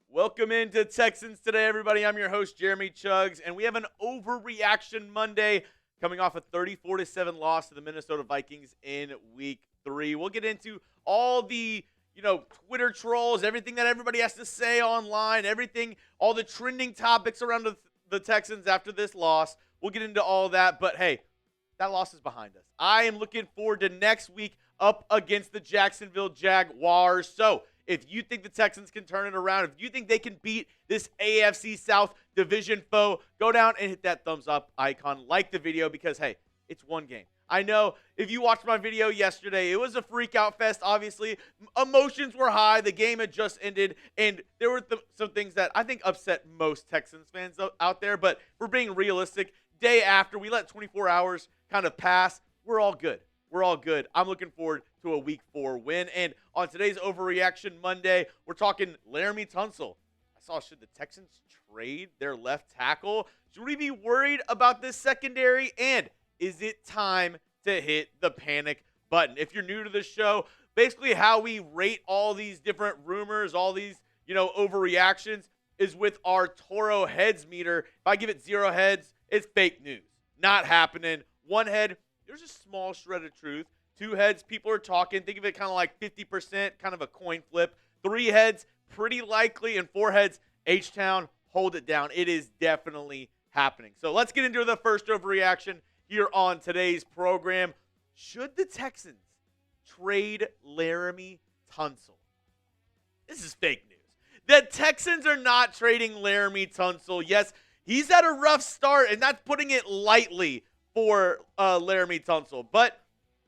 Welcome into Texans Today, everybody. I'm your host, Jeremy Chuggs, and we have an Overreaction Monday coming off a 34-7 loss to the Minnesota Vikings in Week 3. We'll get into all the, Twitter trolls, everything that everybody has to say online, everything, all the trending topics around the Texans after this loss. We'll get into all that, but hey, that loss is behind us. I am looking forward to next week up against the Jacksonville Jaguars. So, if you think the Texans can turn it around, if you think they can beat this AFC South division foe, go down and hit that thumbs up icon, like the video, because, hey, it's one game. I know if you watched my video yesterday, it was a freak out fest, obviously. Emotions were high. The game had just ended, and there were some things that I think upset most Texans fans out there. But for being realistic, day after, we let 24 hours kind of pass. We're all good. We're all good. I'm looking forward to a Week 4 win. And on today's Overreaction Monday, we're talking Laremy Tunsil. Should the Texans trade their left tackle? Should we be worried about this secondary? And is it time to hit the panic button? If you're new to the show, basically how we rate all these different rumors, all these, overreactions is with our Toro heads meter. If I give it 0 heads, it's fake news. Not happening. 1 head, there's a small shred of truth. 2 heads, people are talking. Think of it kind of like 50%, kind of a coin flip. 3 heads, pretty likely. And 4 heads, H-Town, hold it down. It is definitely happening. So let's get into the first overreaction here on today's program. Should the Texans trade Laremy Tunsil? This is fake news. The Texans are not trading Laremy Tunsil. Yes, he's had a rough start, and that's putting it lightly for Laremy Tunsil. But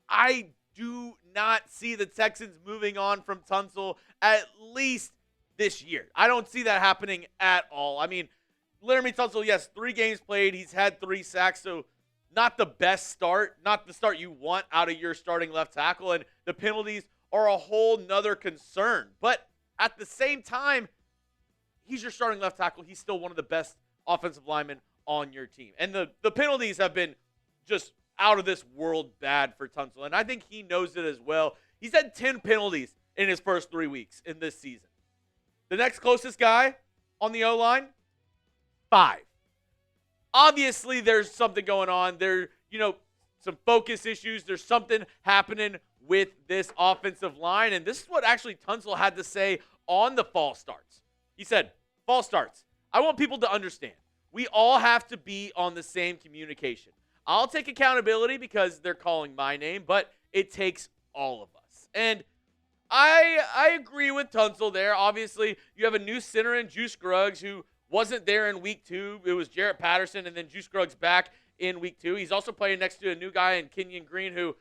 I do not see the Texans moving on from Tunsil at least this year. I don't see that happening at all. I mean, Laremy Tunsil, yes, 3 games played. He's had 3 sacks, so not the best start, not the start you want out of your starting left tackle. And the penalties are a whole nother concern. But at the same time, he's your starting left tackle. He's still one of the best offensive linemen on your team. And the penalties have been just out of this world bad for Tunsil. And I think he knows it as well. He's had 10 penalties in his first 3 weeks in this season. The next closest guy on the O-line, 5. Obviously, there's something going on. There, some focus issues. There's something happening with this offensive line. And this is what actually Tunsil had to say on the false starts. He said, false starts. I want people to understand. We all have to be on the same communication. I'll take accountability because they're calling my name, but it takes all of us. And I agree with Tunsil there. Obviously, you have a new center in Juice Scruggs who wasn't there in Week 2. It was Jarrett Patterson and then Juice Scruggs back in Week 2. He's also playing next to a new guy in Kenyon Green who,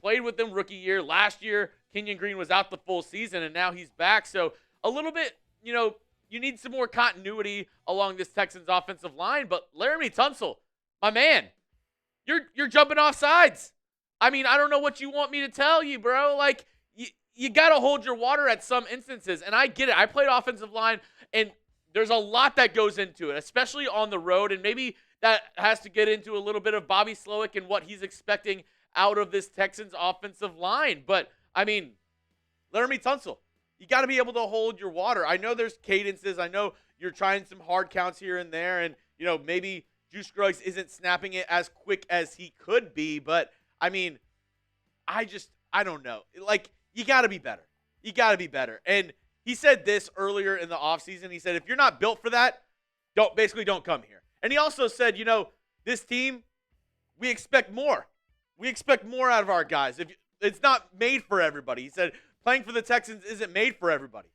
played with them rookie year. Last year, Kenyon Green was out the full season, and now he's back. So a little bit, you need some more continuity along this Texans offensive line. But Laremy Tunsil, my man, you're jumping off sides. I mean, I don't know what you want me to tell you, bro. Like, you got to hold your water at some instances. And I get it. I played offensive line, and there's a lot that goes into it, especially on the road. And maybe that has to get into a little bit of Bobby Slowick and what he's expecting out of this Texans offensive line. But, I mean, Laremy Tunsil, you got to be able to hold your water. I know there's cadences. I know you're trying some hard counts here and there. And, maybe Juice Scruggs isn't snapping it as quick as he could be. But, I mean, I don't know. Like, you got to be better. You got to be better. And he said this earlier in the offseason. He said, if you're not built for that, don't come here. And he also said, this team, we expect more. We expect more out of our guys. If it's not made for everybody. He said, playing for the Texans isn't made for everybody.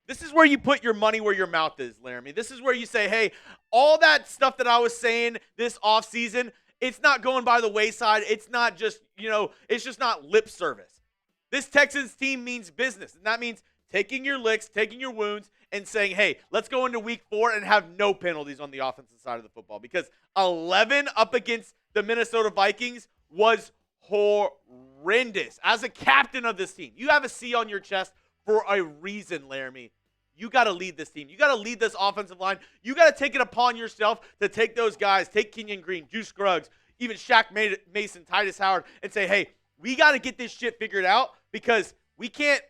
This is where you put your money where your mouth is, Laremy. This is where you say, hey, all that stuff that I was saying this offseason, it's not going by the wayside. It's not just, it's just not lip service. This Texans team means business, and that means taking your licks, taking your wounds, and saying, hey, let's go into Week 4 and have no penalties on the offensive side of the football, because 11 up against the Minnesota Vikings was horrendous. As a captain of this team, you have a C on your chest for a reason, Laremy. You got to lead this team. You got to lead this offensive line. You got to take it upon yourself to take those guys, take Kenyon Green, Juice Scruggs, even Shaq Mason, Titus Howard, and say, hey, We got to get this shit figured out because we can't,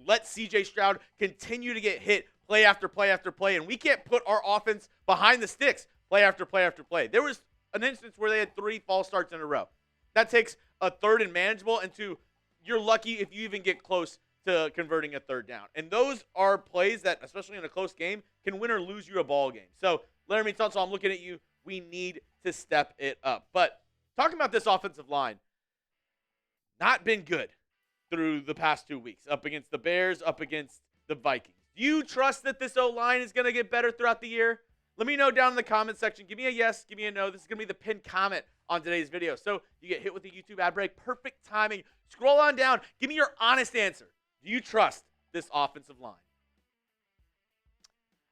let C.J. Stroud continue to get hit play after play after play, and we can't put our offense behind the sticks play after play after play. There was an instance where they had 3 false starts in a row. That takes a third and manageable into you're lucky if you even get close to converting a third down. And those are plays that, especially in a close game, can win or lose you a ball game. So, Laremy Tunsil, I'm looking at you. We need to step it up. But talking about this offensive line, not been good through the past 2 weeks. Up against the Bears, up against the Vikings. Do you trust that this O-line is going to get better throughout the year? Let me know down in the comment section. Give me a yes, give me a no. This is going to be the pinned comment on today's video. So you get hit with the YouTube ad break. Perfect timing. Scroll on down. Give me your honest answer. Do you trust this offensive line?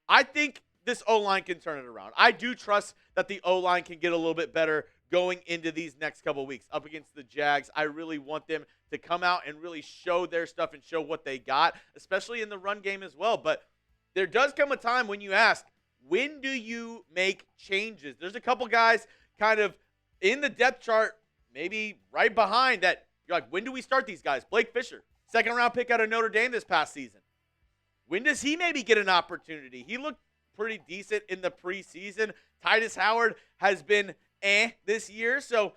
I think this O-line can turn it around. I do trust that the O-line can get a little bit better going into these next couple weeks. Up against the Jags, I really want them to come out and really show their stuff and show what they got, especially in the run game as well. But there does come a time when you ask, when do you make changes? There's a couple guys kind of in the depth chart, maybe right behind that. You're like, when do we start these guys? Blake Fisher, second-round pick out of Notre Dame this past season. When does he maybe get an opportunity? He looked pretty decent in the preseason. Titus Howard has been this year. So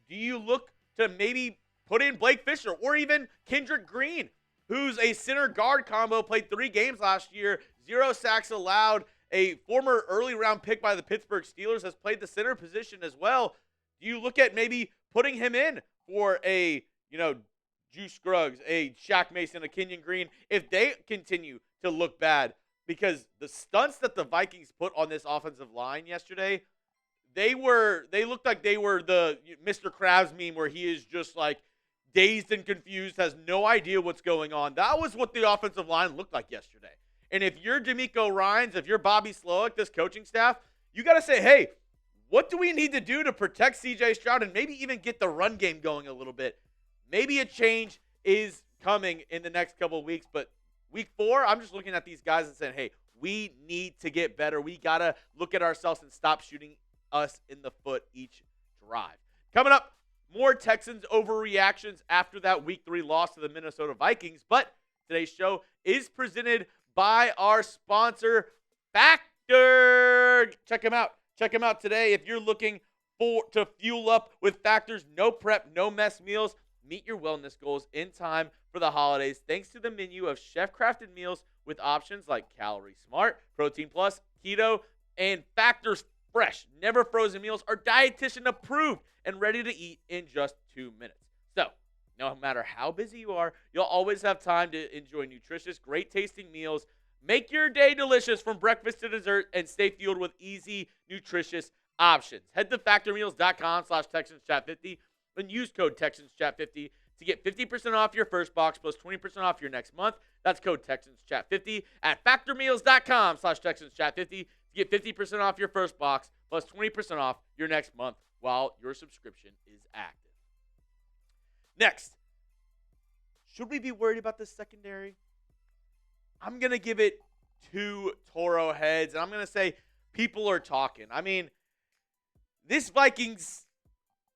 do you look to maybe put in Blake Fisher or even Kendrick Green, who's a center guard combo, played 3 games last year, 0 sacks allowed, a former early round pick by the Pittsburgh Steelers, has played the center position as well. Do you look at maybe putting him in for a, Juice Scruggs, a Shaq Mason, a Kenyon Green, if they continue to look bad? Because the stunts that the Vikings put on this offensive line yesterday, they looked like they were the Mr. Krabs meme where he is just like dazed and confused, has no idea what's going on. That was what the offensive line looked like yesterday. And if you're DeMeco Ryans, if you're Bobby Slowick, this coaching staff, you got to say, hey, what do we need to do to protect C.J. Stroud and maybe even get the run game going a little bit? Maybe a change is coming in the next couple of weeks, but week 4, I'm just looking at these guys and saying, hey, we need to get better. We got to look at ourselves and stop shooting us in the foot each drive. Coming up, more Texans overreactions after that week 3 loss to the Minnesota Vikings. But today's show is presented by our sponsor, Factor. Check them out. Check them out today. If you're looking to fuel up with Factor's no prep, no mess meals, meet your wellness goals in time for the holidays thanks to the menu of chef-crafted meals with options like Calorie Smart, Protein Plus, Keto, and Factor's fresh, never frozen meals are dietitian approved and ready to eat in just 2 minutes. So, no matter how busy you are, you'll always have time to enjoy nutritious, great tasting meals. Make your day delicious from breakfast to dessert and stay fueled with easy, nutritious options. Head to factormeals.com/TexansChat50 and use code TexansChat50 to get 50% off your first box plus 20% off your next month. That's code TexansChat50 at factormeals.com/TexansChat50 to get 50% off your first box plus 20% off your next month while your subscription is active. Next, should we be worried about the secondary? I'm going to give it 2 Toro heads, and I'm going to say people are talking. I mean, this Vikings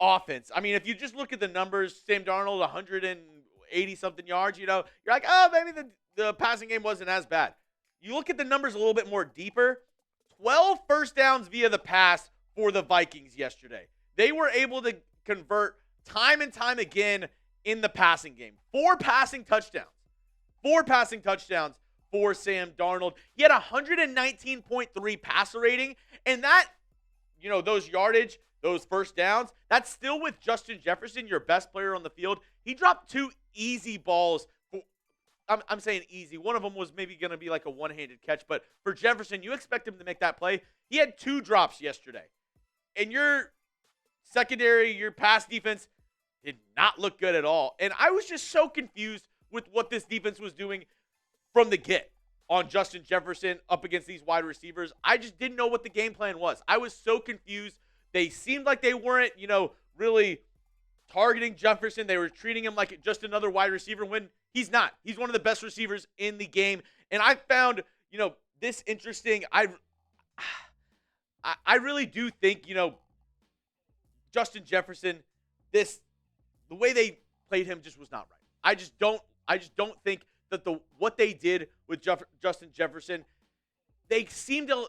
offense, if you just look at the numbers, Sam Darnold, 180-something yards, you're like, oh, maybe the passing game wasn't as bad. You look at the numbers a little bit more deeper, 12 first downs via the pass for the Vikings yesterday. They were able to convert time and time again in the passing game. 4 passing touchdowns. 4 passing touchdowns for Sam Darnold. He had 119.3 passer rating, and that, those yardage, those first downs, that's still with Justin Jefferson, your best player on the field. He dropped 2 easy balls. I'm saying easy. One of them was maybe going to be like a one-handed catch, but for Jefferson, you expect him to make that play. He had 2 drops yesterday. And your secondary, your pass defense did not look good at all. And I was just so confused with what this defense was doing from the get on Justin Jefferson up against these wide receivers. I just didn't know what the game plan was. I was so confused. They seemed like they weren't, really targeting Jefferson. They were treating him like just another wide receiver when he's not. He's one of the best receivers in the game. And I found, this interesting. I really do think, Justin Jefferson, the way they played him just was not right. I just don't think that what they did with Justin Jefferson, they seem to,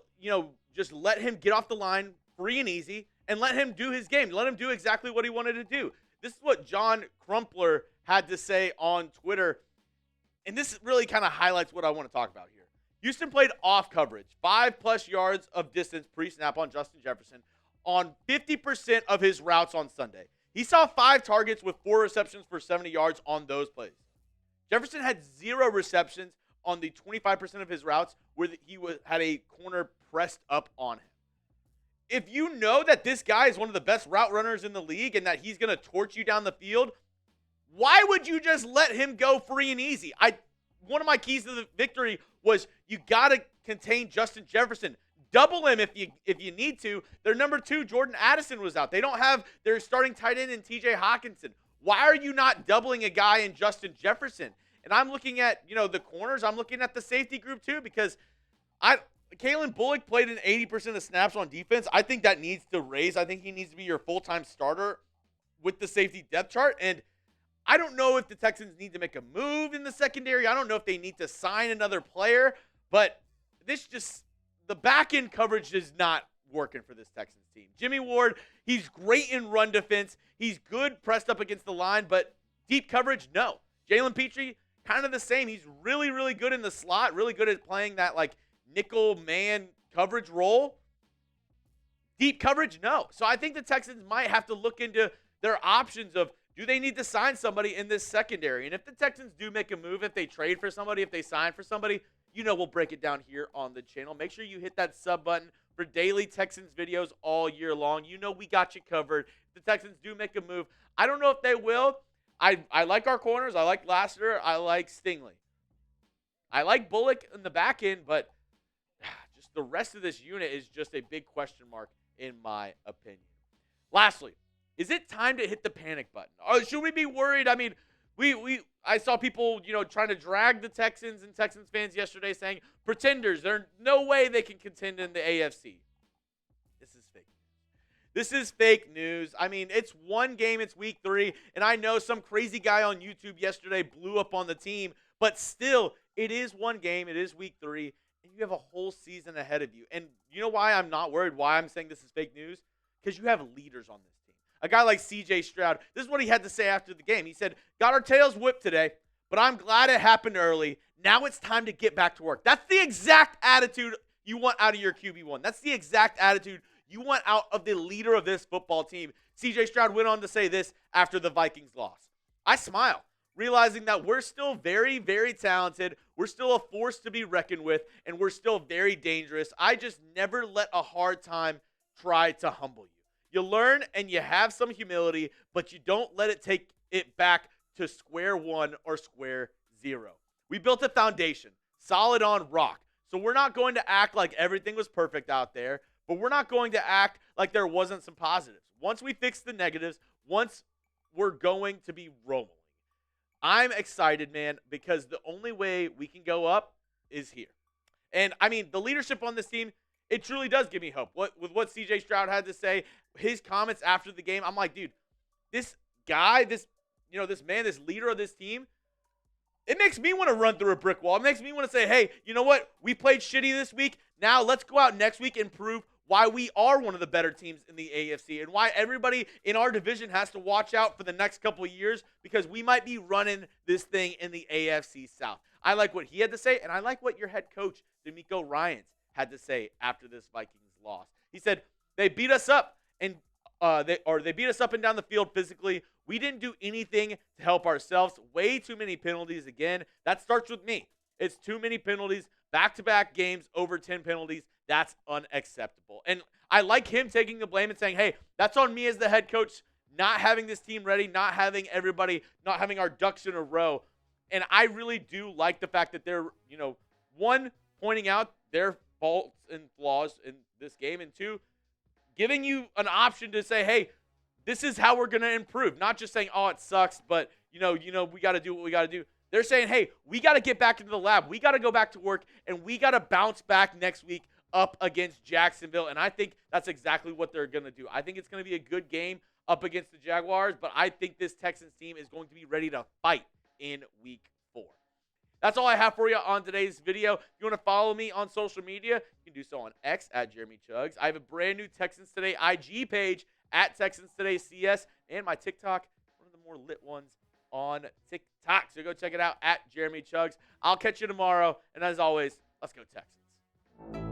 just let him get off the line free and easy and let him do his game. Let him do exactly what he wanted to do. This is what John Crumpler had to say on Twitter, and this really kind of highlights what I want to talk about here. Houston played off coverage, 5+ yards of distance pre-snap on Justin Jefferson on 50% of his routes on Sunday. He saw 5 targets with 4 receptions for 70 yards on those plays. Jefferson had 0 receptions on the 25% of his routes where he had a corner pressed up on him. If you know that this guy is one of the best route runners in the league and that he's going to torch you down the field, why would you just let him go free and easy? One of my keys to the victory was you got to contain Justin Jefferson. Double him if you need to. Their number 2, Jordan Addison, was out. They don't have their starting tight end in TJ Hawkinson. Why are you not doubling a guy in Justin Jefferson? And I'm looking at, the corners. I'm looking at the safety group too, because Kalen Bullock played in 80% of snaps on defense. I think that needs to raise. I think he needs to be your full-time starter with the safety depth chart. And I don't know if the Texans need to make a move in the secondary. I don't know if they need to sign another player. But the back-end coverage is not working for this Texans team. Jimmy Ward, he's great in run defense. He's good pressed up against the line, but deep coverage, no. Jalen Petrie, kind of the same. He's really, really good in the slot, really good at playing that, nickel man coverage role. Deep coverage, no. So I think the Texans might have to look into their options of, do they need to sign somebody in this secondary? And if the Texans do make a move, if they trade for somebody, if they sign for somebody, we'll break it down here on the channel. Make sure you hit that sub button for daily Texans videos all year long. We got you covered. If the Texans do make a move, I don't know if they will. I like our corners. I like Lassiter. I like Stingley. I like Bullock in the back end, but just the rest of this unit is just a big question mark in my opinion. Lastly, is it time to hit the panic button? Or should we be worried? I mean, I saw people, trying to drag the Texans and Texans fans yesterday saying, pretenders, there's no way they can contend in the AFC. This is fake. This is fake news. I mean, it's one game, it's week 3, and I know some crazy guy on YouTube yesterday blew up on the team, but still, it is one game, it is week 3, and you have a whole season ahead of you. And you know why I'm not worried, why I'm saying this is fake news? Because you have leaders on this team. A guy like C.J. Stroud, this is what he had to say after the game. He said, got our tails whipped today, but I'm glad it happened early. Now it's time to get back to work. That's the exact attitude you want out of your QB1. That's the exact attitude you want out of the leader of this football team. C.J. Stroud went on to say this after the Vikings loss. I smile, realizing that we're still very, very talented. We're still a force to be reckoned with, and we're still very dangerous. I just never let a hard time try to humble you. You learn and you have some humility, but you don't let it take it back to square one or square zero. We built a foundation, solid on rock. So we're not going to act like everything was perfect out there, but we're not going to act like there wasn't some positives. Once we fix the negatives, once we're going to be rolling. I'm excited, man, because the only way we can go up is here. And, I mean, the leadership on this team, it truly does give me hope. With what C.J. Stroud had to say, his comments after the game, I'm like, dude, this guy, this man, this leader of this team, it makes me want to run through a brick wall. It makes me want to say, hey, you know what? We played shitty this week. Now let's go out next week and prove why we are one of the better teams in the AFC and why everybody in our division has to watch out for the next couple of years because we might be running this thing in the AFC South. I like what he had to say, and I like what your head coach, DeMeco Ryans, had to say after this Vikings loss. He said, they beat us up and they beat us up and down the field physically. We didn't do anything to help ourselves. Way too many penalties again. That starts with me. It's too many penalties. Back-to-back games, over 10 penalties. That's unacceptable. And I like him taking the blame and saying, hey, that's on me as the head coach, not having this team ready, not having our ducks in a row. And I really do like the fact that they're, one, pointing out their faults and flaws in this game, and two, giving you an option to say, hey, this is how we're going to improve. Not just saying, oh, it sucks, but, we got to do what we got to do. They're saying, hey, we got to get back into the lab. We got to go back to work, and we got to bounce back next week up against Jacksonville. And I think that's exactly what they're going to do. I think it's going to be a good game. up against the Jaguars, but I think this Texans team is going to be ready to fight in week 4. That's all I have for you on today's video. If you want to follow me on social media, you can do so on X at Jeremy Chuggs. I have a brand new Texans Today IG page at Texans Today CS, and my TikTok, one of the more lit ones on TikTok. So go check it out at Jeremy Chuggs. I'll catch you tomorrow, and as always, let's go Texans.